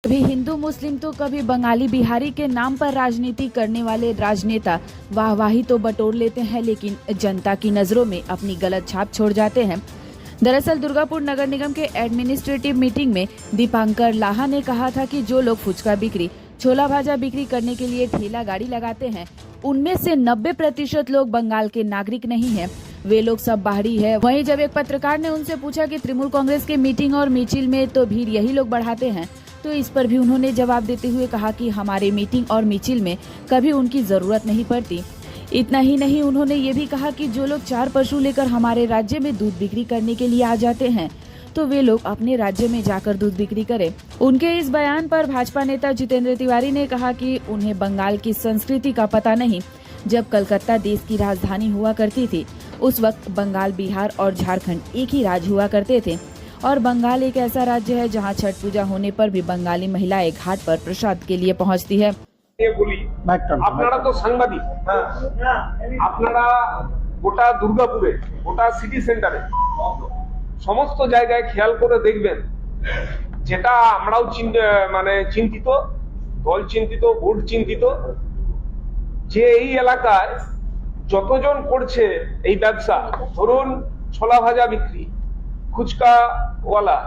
कभी हिंदू मुस्लिम तो कभी बंगाली बिहारी के नाम पर राजनीति करने वाले राजनेता वाहवाही तो बटोर लेते हैं, लेकिन जनता की नजरों में अपनी गलत छाप छोड़ जाते हैं। दरअसल दुर्गापुर नगर निगम के एडमिनिस्ट्रेटिव मीटिंग में दीपांकर लाहा ने कहा था कि जो लोग फुचका बिक्री, छोला भाजा बिक्री करने के लिए ठेला गाड़ी लगाते हैं, उनमें से 90% लोग बंगाल के नागरिक नहीं हैं। वे लोग सब बाहरी है। वहीं जब एक पत्रकार ने उनसे पूछा कि तृणमूल कांग्रेस के मीटिंग और मिचिल में तो भीड़ यही लोग बढ़ाते हैं, तो इस पर भी उन्होंने जवाब देते हुए कहा कि हमारे मीटिंग और मिचिल में कभी उनकी जरूरत नहीं पड़ती। इतना ही नहीं, उन्होंने ये भी कहा कि जो लोग 4 पशु लेकर हमारे राज्य में दूध बिक्री करने के लिए आ जाते हैं, तो वे लोग अपने राज्य में जाकर दूध बिक्री करें। उनके इस बयान पर भाजपा नेता जितेंद्र तिवारी ने कहा कि उन्हें बंगाल की संस्कृति का पता नहीं। जब कलकत्ता देश की राजधानी हुआ करती थी, उस वक्त बंगाल, बिहार और झारखंड एक ही राज्य हुआ करते थे, और बंगाल एक ऐसा राज्य है जहां छठ पूजा होने पर भी बंगाली महिलाएं घाट पर प्रसाद के लिए पहुंचती है। আপনারা তো সাংবাদিক, আপনারা গোটা দুর্গাপুরে, গোটা সিটি সেন্টারে সমস্ত জায়গায় খেয়াল করে দেখবেন, যেটা আমরাও চিন্তিত, দল চিন্তিত, বোর্ড চিন্তিত, যে এই এলাকায় যতজন করছে এই ব্যবসা, ধরুন ছোলা ভাজা বিক্রি, ফুচকাওয়ালা,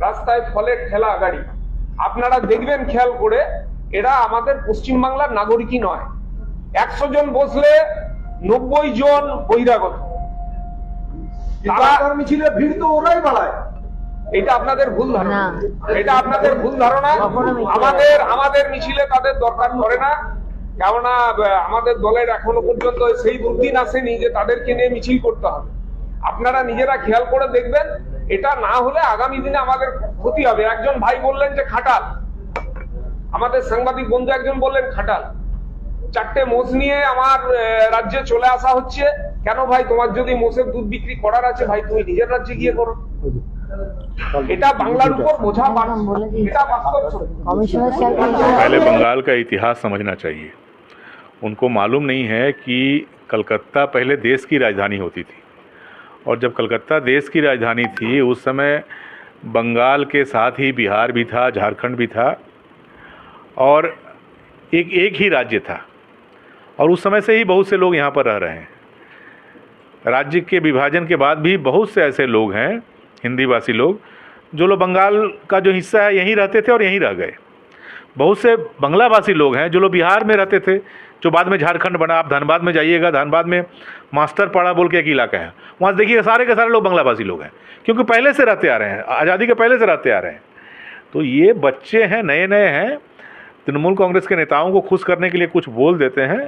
রাস্তায় ফলের ঠেলা গাড়ি, আপনারা দেখবেন খেয়াল করে, এরা আমাদের পশ্চিমবাংলার নাগরিকই নয়। 100 জন বসলে 90 জন বহিরাগত। মিছিলে ভিড় তো ওরাই বাড়ায়। এটা আপনাদের ভুল ধারণা, এটা আপনাদের ভুল ধারণা। আমাদের মিছিলে তাদের দরকার পড়ে না, কেননা আমাদের দলের এখনো পর্যন্ত সেই দুর্দিন আসেনি যে তাদেরকে নিয়ে মিছিল করতে হবে। আপনারা নিজেরা খেয়াল করে দেখবেন, এটা না হলে আগামী দিনে আমাদের ক্ষতি হবে। একজন ভাই বললেন যে খাটাল, আমাদের সাংবাদিক বন্ধু একজন বললেন খাটাল, 4টে মোষ নিয়ে আমার রাজ্যে চলে আসা হচ্ছে। কেন ভাই, তোমার যদি মোষের দুধ বিক্রি করার আছে, ভাই তুমি নিজের রাজ্যে গিয়ে করো। এটা বাংলার উপর বোঝা, এটা বাস্তব। पहले बंगाल का इतिहास समझना चाहिए। उनको मालूम नहीं है कि कलकत्ता पहले देश की राजधानी होती थी, और जब कलकत्ता देश की राजधानी थी उस समय बंगाल के साथ ही बिहार भी था, झारखंड भी था, और एक ही राज्य था। और उस समय से ही बहुत से लोग यहाँ पर रह रहे हैं। राज्य के विभाजन के बाद भी बहुत से ऐसे लोग हैं, हिंदी भाषी लोग, जो लोग बंगाल का जो हिस्सा है यहीं रहते थे और यहीं रह गए। बहुत से बंगला भाषी लोग हैं जो लोग बिहार में रहते थे, जो बाद में झारखंड बना। आप धनबाद में जाइएगा, धनबाद में मास्टर पाड़ा बोल के एक इलाका है, वहाँ देखिए सारे के सारे लोग बंगला भाषी लोग हैं, क्योंकि पहले से रहते आ रहे हैं, आज़ादी के पहले से रहते आ रहे हैं। तो ये बच्चे हैं, नए नए हैं, तृणमूल कांग्रेस के नेताओं को खुश करने के लिए कुछ बोल देते हैं।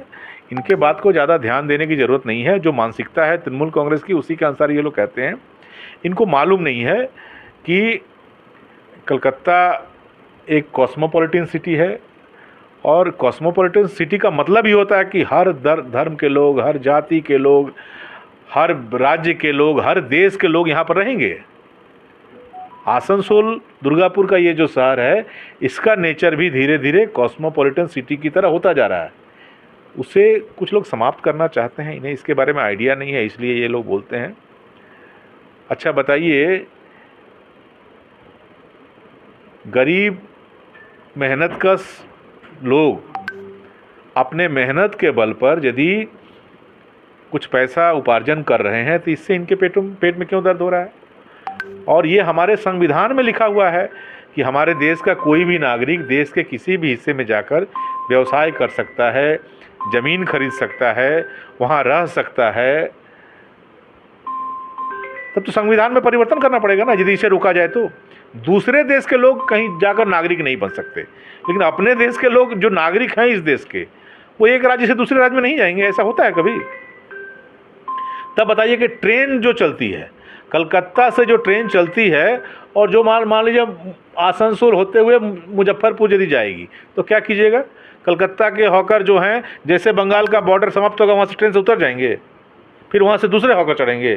इनके बात को ज़्यादा ध्यान देने की ज़रूरत नहीं है। जो मानसिकता है तृणमूल कांग्रेस की, उसी के अनुसार ये लोग कहते हैं। इनको मालूम नहीं है कि कलकत्ता एक कॉस्मोपॉलिटन सिटी है, और कॉस्मोपॉलिटन सिटी का मतलब ही होता है कि हर धर्म के लोग, हर जाति के लोग, हर राज्य के लोग, हर देश के लोग यहाँ पर रहेंगे। आसनसोल, दुर्गापुर का ये जो शहर है, इसका नेचर भी धीरे धीरे कॉस्मोपॉलिटन सिटी की तरह होता जा रहा है। उसे कुछ लोग समाप्त करना चाहते हैं, इन्हें इसके बारे में आइडिया नहीं है, इसलिए ये लोग बोलते हैं। अच्छा बताइए, गरीब मेहनतकश लोग अपने मेहनत के बल पर यदि कुछ पैसा उपार्जन कर रहे हैं, तो इससे इनके पेट में क्यों दर्द हो रहा है? और ये हमारे संविधान में लिखा हुआ है कि हमारे देश का कोई भी नागरिक देश के किसी भी हिस्से में जाकर व्यवसाय कर सकता है, ज़मीन खरीद सकता है, वहाँ रह सकता है। तब तो संविधान में परिवर्तन करना पड़ेगा ना, यदि इसे रोका जाए तो। दूसरे देश के लोग कहीं जाकर नागरिक नहीं बन सकते, लेकिन अपने देश के लोग जो नागरिक हैं इस देश के, वो एक राज्य से दूसरे राज्य में नहीं जाएंगे। ऐसा होता है कभी? तब बताइए कि ट्रेन जो चलती है, कलकत्ता से जो ट्रेन चलती है, और जो मान लीजिए आसनसोल होते हुए मुजफ्फरपुर यदि जाएगी, तो क्या कीजिएगा? कलकत्ता के हॉकर जो हैं, जैसे बंगाल का बॉर्डर समाप्त होगा वहाँ से ट्रेन से उतर जाएंगे, फिर वहाँ से दूसरे हॉकर चढ़ेंगे,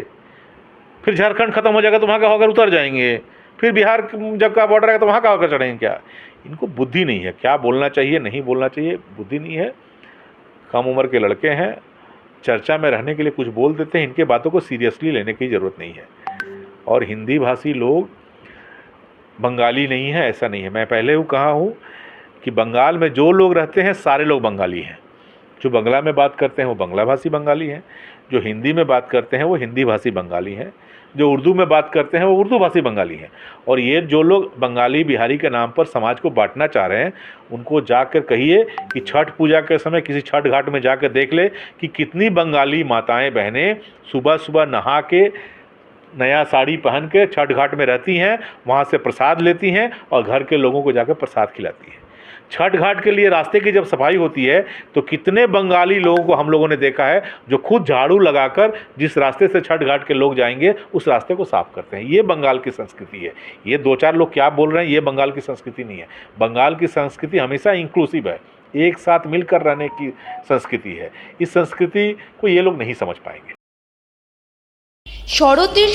फिर झारखंड ख़त्म हो जाएगा तो वहाँ का हॉकर उतर जाएंगे, फिर बिहार जब का बॉर्डर आएगा तो वहाँ का हॉकर चढ़ेंगे। क्या इनको बुद्धि नहीं है? क्या बोलना चाहिए, नहीं बोलना चाहिए, बुद्धि नहीं है। कम उम्र के लड़के हैं, चर्चा में रहने के लिए कुछ बोल देते हैं। इनके बातों को सीरियसली लेने की ज़रूरत नहीं है। और हिंदी भाषी लोग बंगाली नहीं है, ऐसा नहीं है। मैं पहले वो कहा हूँ कि बंगाल में जो लोग रहते हैं सारे लोग बंगाली हैं। जो बंगला में बात करते हैं वो बंगला भाषी बंगाली हैं, जो हिंदी में बात करते हैं वो हिंदी भाषी बंगाली हैं, जो उर्दू में बात करते हैं वो उर्दू भाषी बंगाली हैं। और ये जो लोग बंगाली बिहारी के नाम पर समाज को बांटना चाह रहे हैं, उनको जाकर कहिए कि छठ पूजा के समय किसी छठ घाट में जाकर देख ले कि कितनी बंगाली माताएं बहनें सुबह सुबह नहा के नया साड़ी पहन के छठ घाट में रहती हैं, वहाँ से प्रसाद लेती हैं और घर के लोगों को जाकर प्रसाद खिलाती हैं। छठ घाट के लिए रास्ते की जब सफाई होती है तो कितने बंगाली लोगों को हम लोगों ने देखा है जो खुद झाड़ू लगाकर जिस रास्ते से छठ घाट के लोग जाएंगे उस रास्ते को साफ करते हैं। ये बंगाल की संस्कृति है। ये दो चार लोग क्या बोल रहे हैं, ये बंगाल की संस्कृति नहीं है। बंगाल की संस्कृति हमेशा इंक्लूसिव है, एक साथ मिलकर रहने की संस्कृति है। इस संस्कृति को ये लोग नहीं समझ पाएंगे। শরতের